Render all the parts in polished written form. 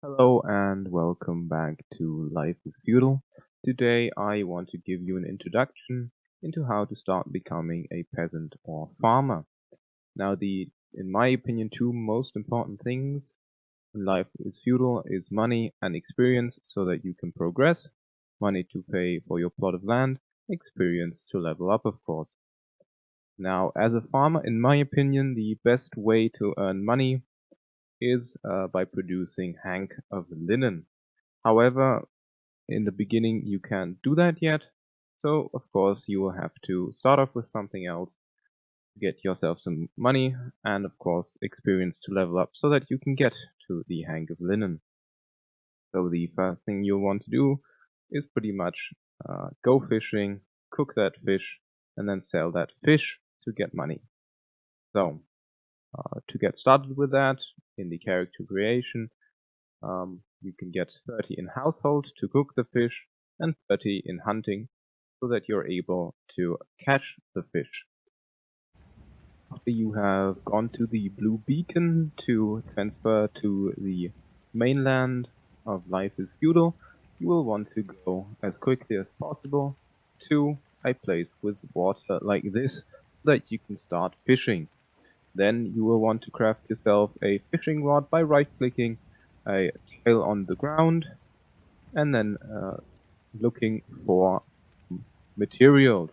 Hello and welcome back to Life is Feudal. Today I want to give you an introduction into how to start becoming a peasant or farmer. Now in my opinion, two most important things in Life is Feudal is money and experience so that you can progress. Money to pay for your plot of land, experience to level up of course. Now as a farmer, in my opinion, the best way to earn money is by producing hank of linen. However, in the beginning you can't do that yet, so of course you will have to start off with something else, get yourself some money, and of course experience to level up so that you can get to the hank of linen. So the first thing you'll want to do is pretty much go fishing, cook that fish, and then sell that fish to get money. So to get started with that, in the character creation, you can get 30 in household to cook the fish and 30 in hunting so that you're able to catch the fish. After you have gone to the blue beacon to transfer to the mainland of Life is Feudal, you will want to go as quickly as possible to a place with water like this so that you can start fishing. Then you will want to craft yourself a fishing rod by right-clicking a tail on the ground and then looking for materials.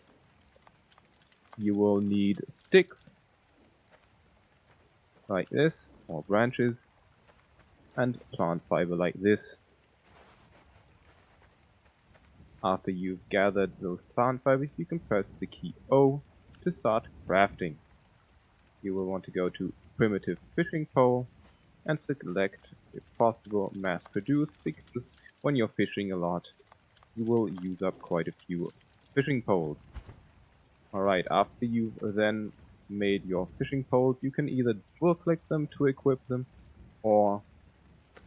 You will need sticks like this, or branches, and plant fiber like this. After you've gathered those plant fibers, you can press the key O to start crafting. You will want to go to primitive fishing pole and select, if possible, mass produce, because when you're fishing a lot, you will use up quite a few fishing poles. Alright, after you've then made your fishing poles, you can either double click them to equip them or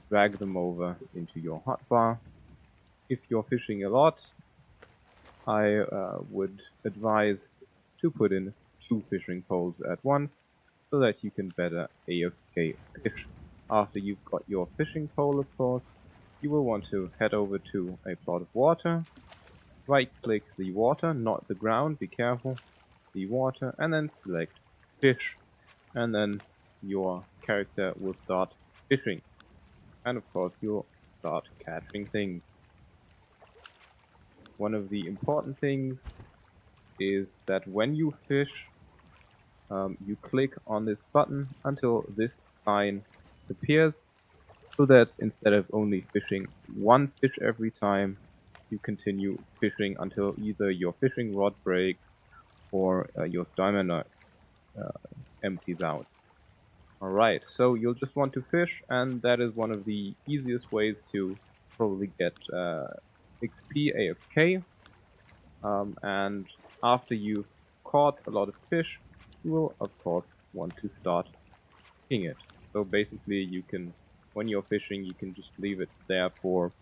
drag them over into your hotbar. If you're fishing a lot, I would advise to put in 2 fishing poles at once so that you can better AFK fish. After you've got your fishing pole, of course, you will want to head over to a plot of water, right click the water, not the ground, be careful, the water, and then select fish. And then your character will start fishing. And of course you'll start catching things. One of the important things is that when you fish, you click on this button until this sign appears, so that instead of only fishing one fish every time, you continue fishing until either your fishing rod breaks or your stamina empties out. Alright, so you'll just want to fish, and that is one of the easiest ways to probably get XP AFK. And after you've caught a lot of fish, you will of course want to start cooking it. So basically you can, when you're fishing, you can just leave it there for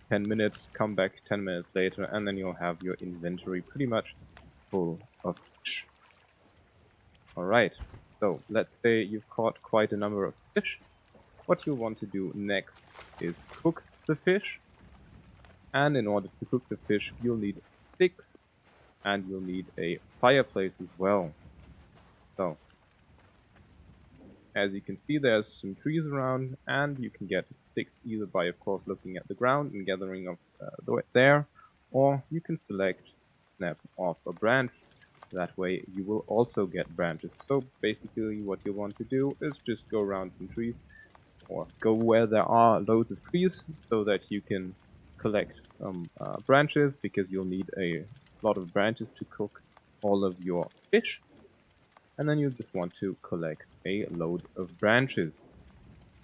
10 minutes, come back 10 minutes later, and then you'll have your inventory pretty much full of fish. Alright, so let's say you've caught quite a number of fish. What you'll want to do next is cook the fish. And in order to cook the fish, you'll need sticks and you'll need a fireplace as well. So, as you can see, there's some trees around, and you can get sticks either by, of course, looking at the ground and gathering up there, or you can select snap off a branch. That way, you will also get branches. So basically, what you want to do is just go around some trees, or go where there are loads of trees, so that you can collect some branches, because you'll need a lot of branches to cook all of your fish. And then you just want to collect a load of branches.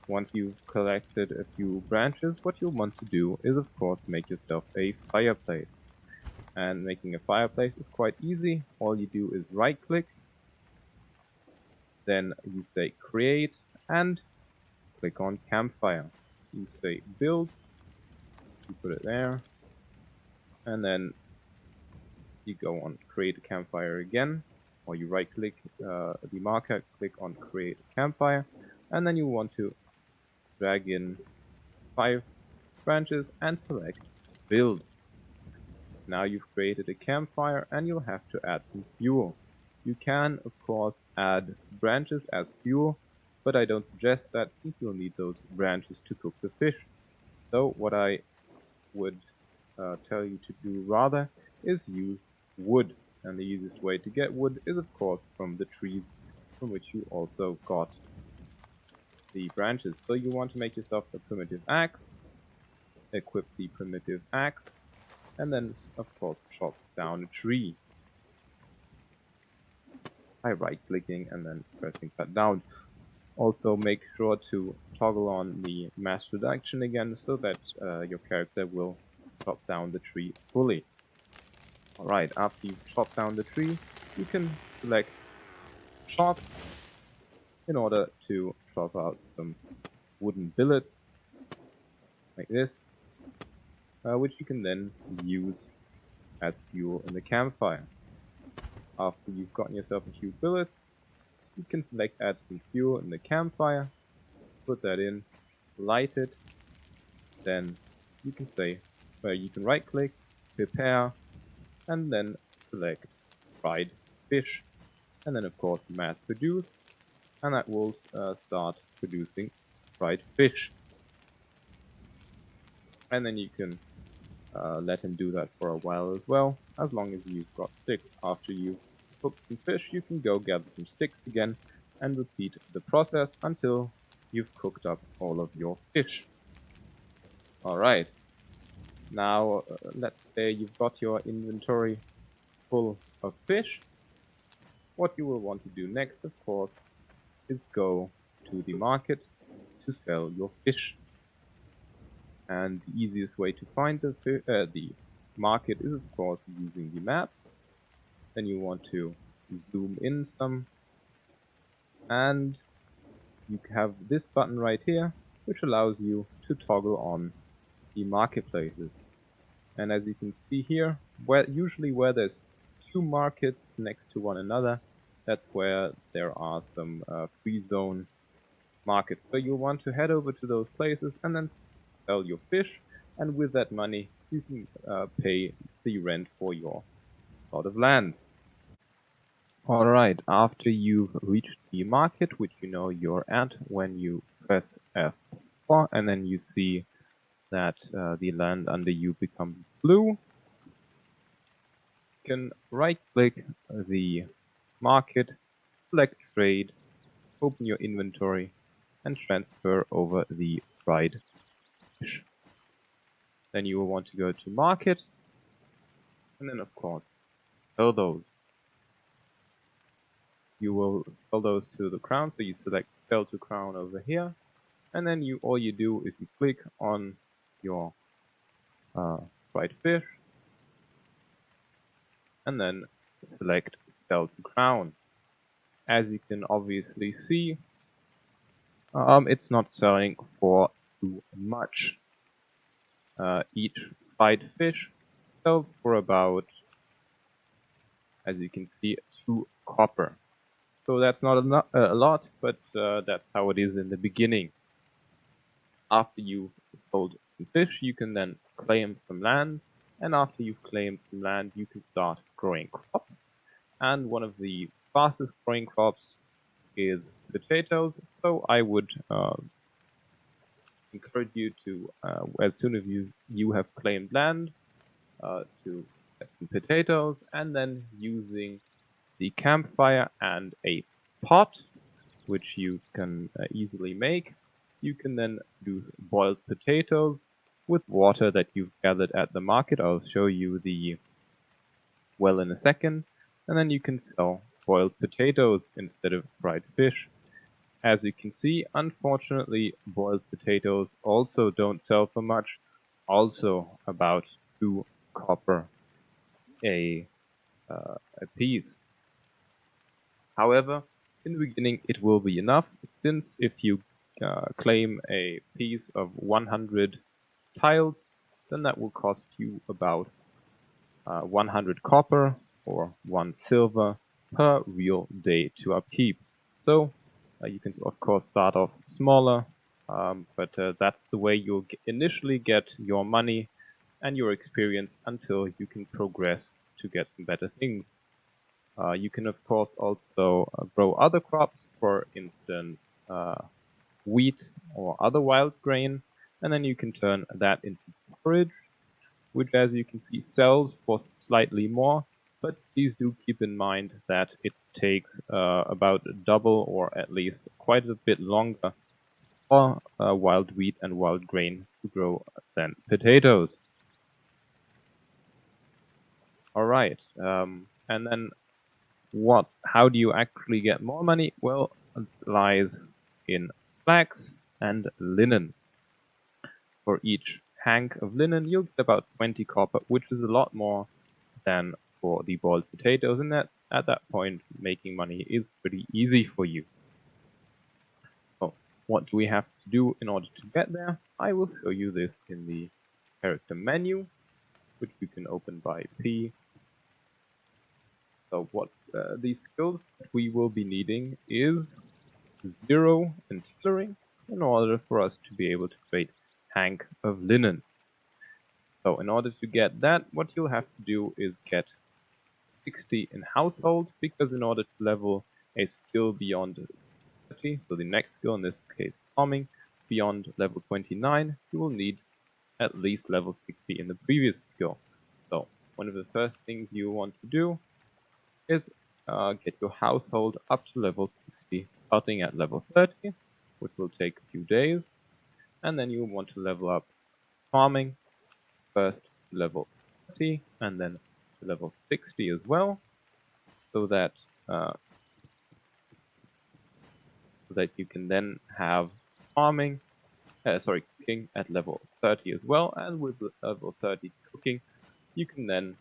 Once you've collected a few branches, what you'll want to do is, of course, make yourself a fireplace. And making a fireplace is quite easy. All you do is right click, then you say create, and click on campfire. You say build, you put it there, and then you go on create a campfire again, or you right click the marker, click on create campfire, and then you want to drag in 5 branches and select build. Now you've created a campfire and you'll have to add some fuel. You can, of course, add branches as fuel, but I don't suggest that since you'll need those branches to cook the fish. So what I would tell you to do rather is use wood. And the easiest way to get wood is, of course, from the trees from which you also got the branches. So you want to make yourself a primitive axe, equip the primitive axe, and then, of course, chop down a tree by right-clicking and then pressing cut down. Also, make sure to toggle on the mass reduction again so that your character will chop down the tree fully. Alright, after you've chopped down the tree, you can select chop in order to chop out some wooden billets like this, which you can then use as fuel in the campfire. After you've gotten yourself a few billets, you can select add some fuel in the campfire, put that in, light it, then you can say, you can right click, prepare, and then select fried fish, and then of course mass produce, and that will start producing fried fish. And then you can let him do that for a while as well, as long as you've got sticks. After you cook some fish, you can go gather some sticks again and repeat the process until you've cooked up all of your fish. Alright, now let's say you've got your inventory full of fish. What you will want to do next, of course, is go to the market to sell your fish. And the easiest way to find the market is, of course, using the map. Then you want to zoom in some, and you have this button right here, which allows you to toggle on the marketplaces. And as you can see here, usually where there's two markets next to one another, that's where there are some free zone markets. So you'll want to head over to those places and then sell your fish, and with that money you can pay the rent for your plot of land. Alright, after you've reached the market, which you know you're at when you press F4, and then you see that the land under you becomes blue, you can right click the market, select trade, open your inventory, and transfer over the fried fish. Then you will want to go to market, and then of course sell those. You will sell those to the crown, so you select sell to crown over here, and then all you do is you click on your fried fish, and then select sell to crown. As you can obviously see, it's not selling for too much. Each fried fish sells for about, as you can see, 2 copper. So that's not a lot, but that's how it is in the beginning. After you've sold some fish, you can then claim some land, and after you've claimed some land, you can start growing crops. And one of the fastest growing crops is potatoes, so I would encourage you to, as soon as you have claimed land, to get some potatoes, and then using the campfire and a pot, which you can easily make, you can then do boiled potatoes with water that you've gathered at the market. I'll show you the well in a second, and then you can sell boiled potatoes instead of fried fish. As you can see, unfortunately, boiled potatoes also don't sell for much, also about 2 copper a piece. However, in the beginning it will be enough, since if you claim a piece of 100 tiles, then that will cost you about 100 copper or 1 silver per real day to upkeep. So you can of course start off smaller but that's the way you'll initially get your money and your experience until you can progress to get some better things. You can of course also grow other crops, for instance, wheat or other wild grain, and then you can turn that into porridge, which as you can see sells for slightly more, but please do keep in mind that it takes about double or at least quite a bit longer for wild wheat and wild grain to grow than potatoes. All right, and then how do you actually get more money? Well, it lies in flax and linen. For each hank of linen, you'll get about 20 copper, which is a lot more than for the boiled potatoes, and that at that point, making money is pretty easy for you. So, what do we have to do in order to get there? I will show you this in the character menu, which you can open by P. So, what the skills that we will be needing is 0 in tailoring in order for us to be able to create hank of linen. So in order to get that, what you'll have to do is get 60 in household, because in order to level a skill beyond 30, so the next skill, in this case farming, beyond level 29, you will need at least level 60 in the previous skill. So one of the first things you want to do is get your household up to level 60, starting at level 30, which will take a few days, and then you want to level up farming, first to level 30, and then to level 60 as well, so that you can then have farming, cooking at level 30 as well, and with level 30 cooking, you can then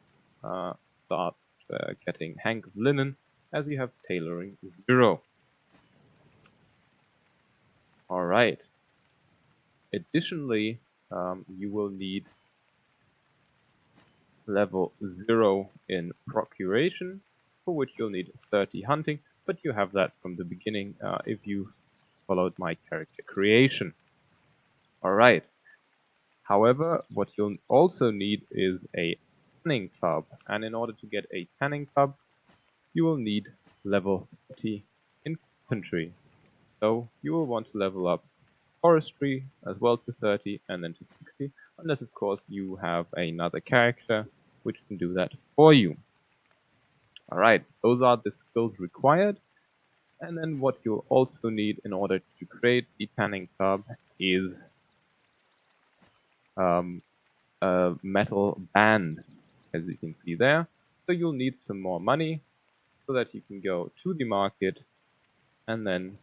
start getting hank of linen, as you have tailoring 0. All right. Additionally, you will need level 0 in procuration, for which you'll need 30 hunting, but you have that from the beginning if you followed my character creation. Alright. However, what you'll also need is a tanning club, and in order to get a tanning club, you will need level 30 in carpentry. So you will want to level up forestry as well to 30 and then to 60, unless of course you have another character which can do that for you. Alright, those are the skills required. And then what you'll also need in order to create the tanning club is a metal band, as you can see there. So you'll need some more money so that you can go to the market and then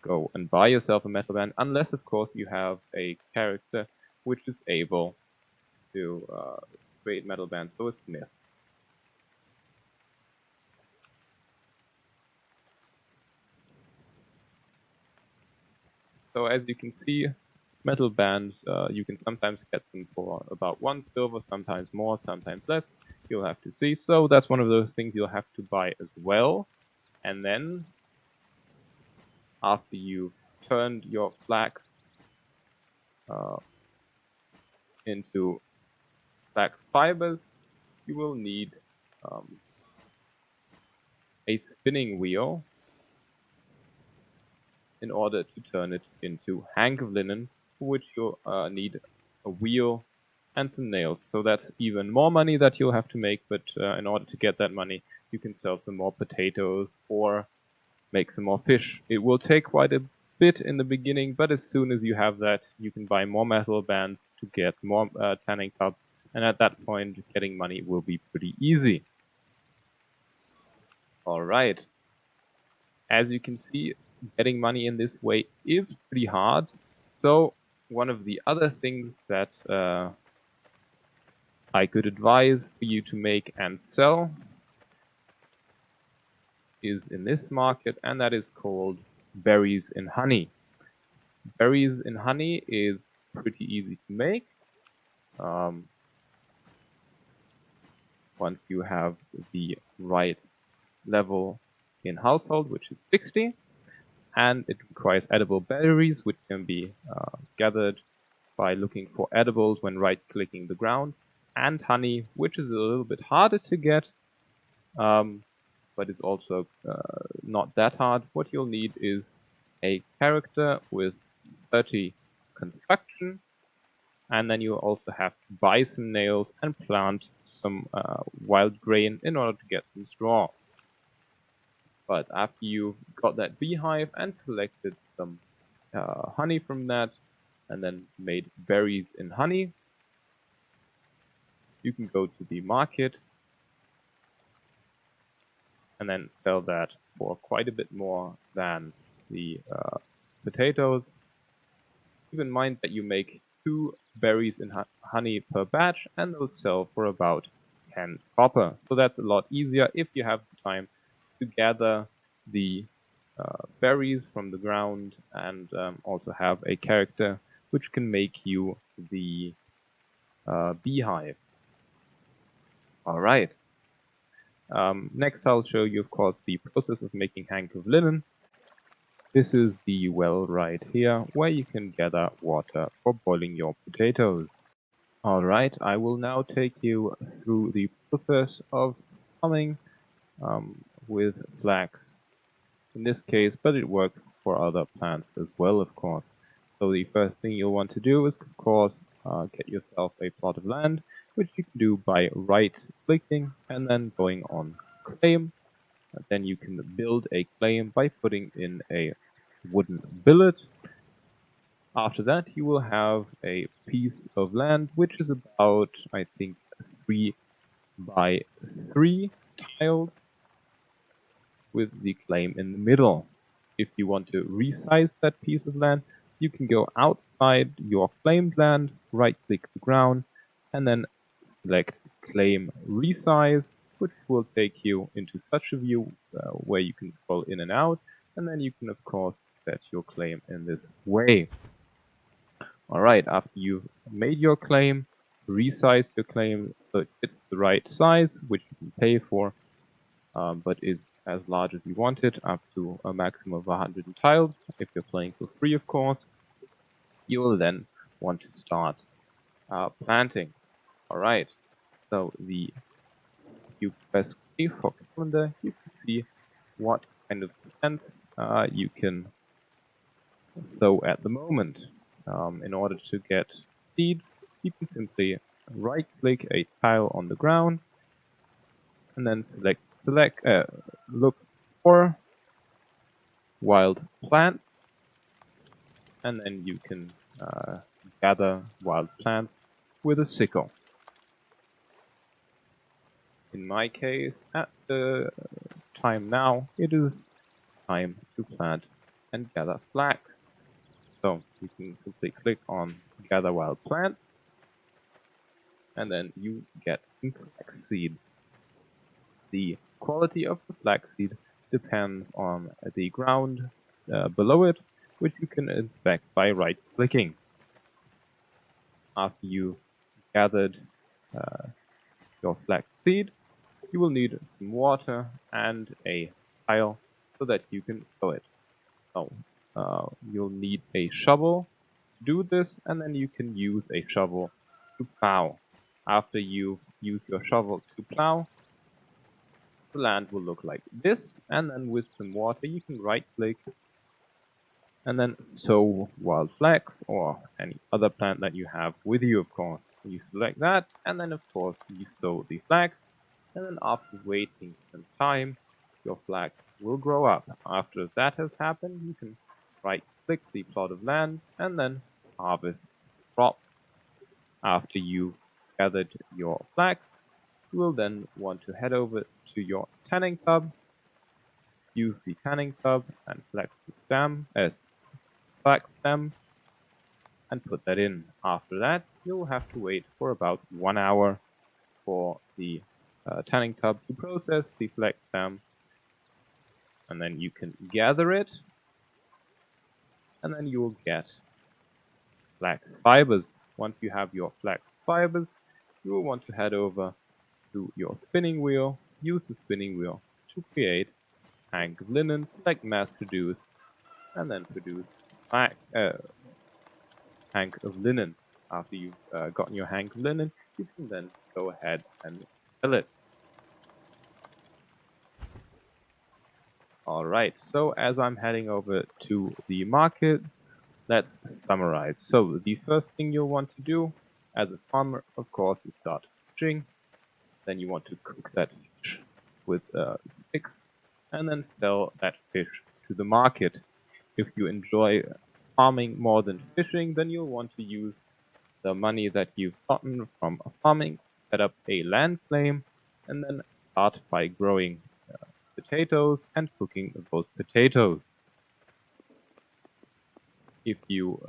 go and buy yourself a metal band, unless of course you have a character which is able to create metal bands, so a smith. So as you can see, metal bands, you can sometimes get them for about 1 silver, sometimes more, sometimes less. You'll have to see. So that's one of those things you'll have to buy as well. And then, after you've turned your flax into flax fibers, you will need a spinning wheel in order to turn it into hank of linen, for which you'll need a wheel and some nails. So that's even more money that you'll have to make, but in order to get that money, you can sell some more potatoes or make some more fish. It will take quite a bit in the beginning, but as soon as you have that, you can buy more metal bands to get more tanning cups, and at that point, getting money will be pretty easy. Alright. As you can see, getting money in this way is pretty hard. So one of the other things that I could advise for you to make and sell is in this market, and that is called berries in honey. Berries in honey is pretty easy to make. Once you have the right level in household, which is 60. and it requires edible berries, which can be gathered by looking for edibles when right-clicking the ground, and honey, which is a little bit harder to get, but it's also not that hard. What you'll need is a character with 30 construction, and then you also have to buy some nails and plant some wild grain in order to get some straw. But after you've got that beehive and collected some honey from that, and then made berries in honey, you can go to the market and then sell that for quite a bit more than the potatoes. Keep in mind that you make 2 berries in honey per batch, and they'll sell for about 10 copper. So that's a lot easier if you have the time to gather the berries from the ground and also have a character which can make you the beehive. Alright. Next I'll show you, of course, the process of making hank of linen. This is the well right here, where you can gather water for boiling your potatoes. Alright, I will now take you through the process of farming with flax in this case, but it works for other plants as well, of course. So the first thing you'll want to do is, of course, get yourself a plot of land, which you can do by right-clicking and then going on claim. And then you can build a claim by putting in a wooden billet. After that, you will have a piece of land, which is about, I think, 3 by 3 tiled with the claim in the middle. If you want to resize that piece of land, you can go outside your claimed land, right-click the ground, and then select Claim Resize, which will take you into such a view where you can scroll in and out, and then you can, of course, set your claim in this way. Alright, after you've made your claim, resize your claim so it fits the right size, which you can pay for, but is as large as you want it, up to a maximum of 100 tiles. If you're playing for free, of course, you will then want to start planting. Alright, so if you press K for calendar, you can see what kind of plants you can sow at the moment. In order to get seeds, you can simply right-click a tile on the ground, and then look for wild plants, and then you can gather wild plants with a sickle. In my case, at the time now, it is time to plant and gather flax. So you can simply click on gather wild plants, and then you get some flax seed. The quality of the flax seed depends on the ground below it, which you can inspect by right-clicking. After you gathered your flax seed, you will need some water and a tile so that you can sow it. So you'll need a shovel to do this, and then you can use a shovel to plow. After you use your shovel to plow, the land will look like this, and then with some water you can right-click and then sow wild flax or any other plant that you have with you, of course. You select that, and then of course you sow the flax, and then after waiting some time, your flax will grow up. After that has happened, you can right-click the plot of land and then harvest the crop. After you've gathered your flax, you will then want to head over to your tanning tub, use the tanning tub and flax stem, and put that in. After that, you'll have to wait for about 1 hour for the tanning tub to process the flax stem, and then you can gather it, and then you will get flax fibers. Once you have your flax fibers, you will want to head over to your spinning wheel, use the spinning wheel to create hank of linen, like mass produced, and then produce flax, hank of linen. After you've gotten your hank of linen, you can then go ahead and sell it. All right, so as I'm heading over to the market, let's summarize. So the first thing you'll want to do as a farmer, of course, is start fishing. Then you want to cook that fish with sticks and then sell that fish to the market. If you enjoy farming more than fishing, then you'll want to use the money that you've gotten from farming, set up a land claim, and then start by growing potatoes and cooking those potatoes. If you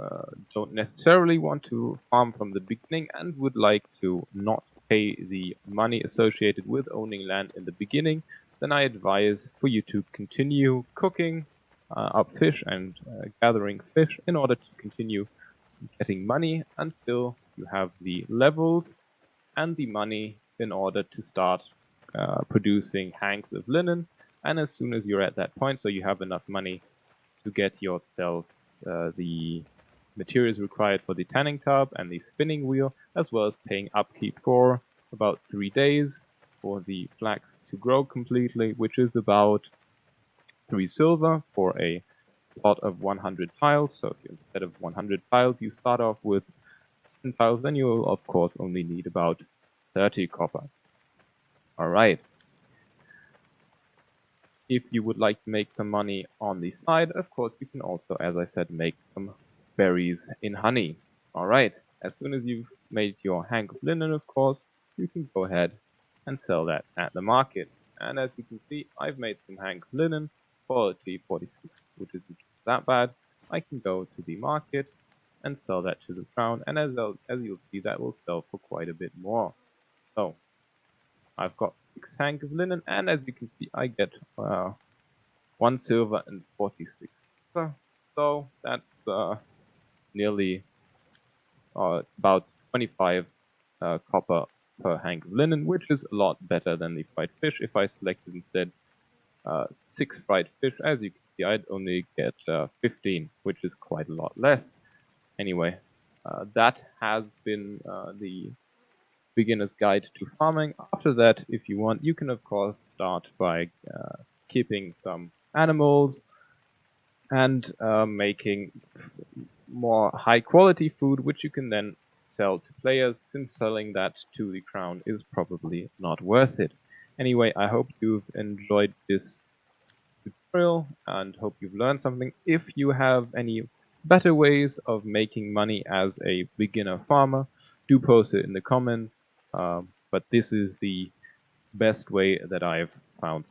don't necessarily want to farm from the beginning and would like to not pay the money associated with owning land in the beginning, then I advise for you to continue cooking up fish and gathering fish in order to continue getting money until you have the levels and the money in order to start producing hanks of linen. And as soon as you're at that point, so you have enough money to get yourself the materials required for the tanning tub and the spinning wheel, as well as paying upkeep for about 3 days for the flax to grow completely, which is about 3 silver for a plot of 100 tiles. So if you, instead of 100 tiles, you start off with 10 tiles, then you'll of course only need about 30 copper. All right. If you would like to make some money on the side, of course, you can also, as I said, make some berries in honey. All right. As soon as you've made your hank of linen, of course, you can go ahead and sell that at the market. And as you can see, I've made some hank of linen, quality 46, which isn't that bad. I can go to the market and sell that to the crown, and as you'll see, that will sell for quite a bit more. So I've got 6 hank of linen, and as you can see, I get 1 silver and 46 copper. So that's nearly about 25 copper per hank of linen, which is a lot better than the fried fish. If I selected instead 6 fried fish, as you can see, I'd only get 15, which is quite a lot less. Anyway, that has been the beginner's guide to farming. After that, if you want, you can of course start by keeping some animals and making more high quality food, which you can then sell to players, since selling that to the crown is probably not worth it. Anyway, I hope you've enjoyed this tutorial and hope you've learned something. If you have any better ways of making money as a beginner farmer, do post it in the comments. But this is the best way that I've found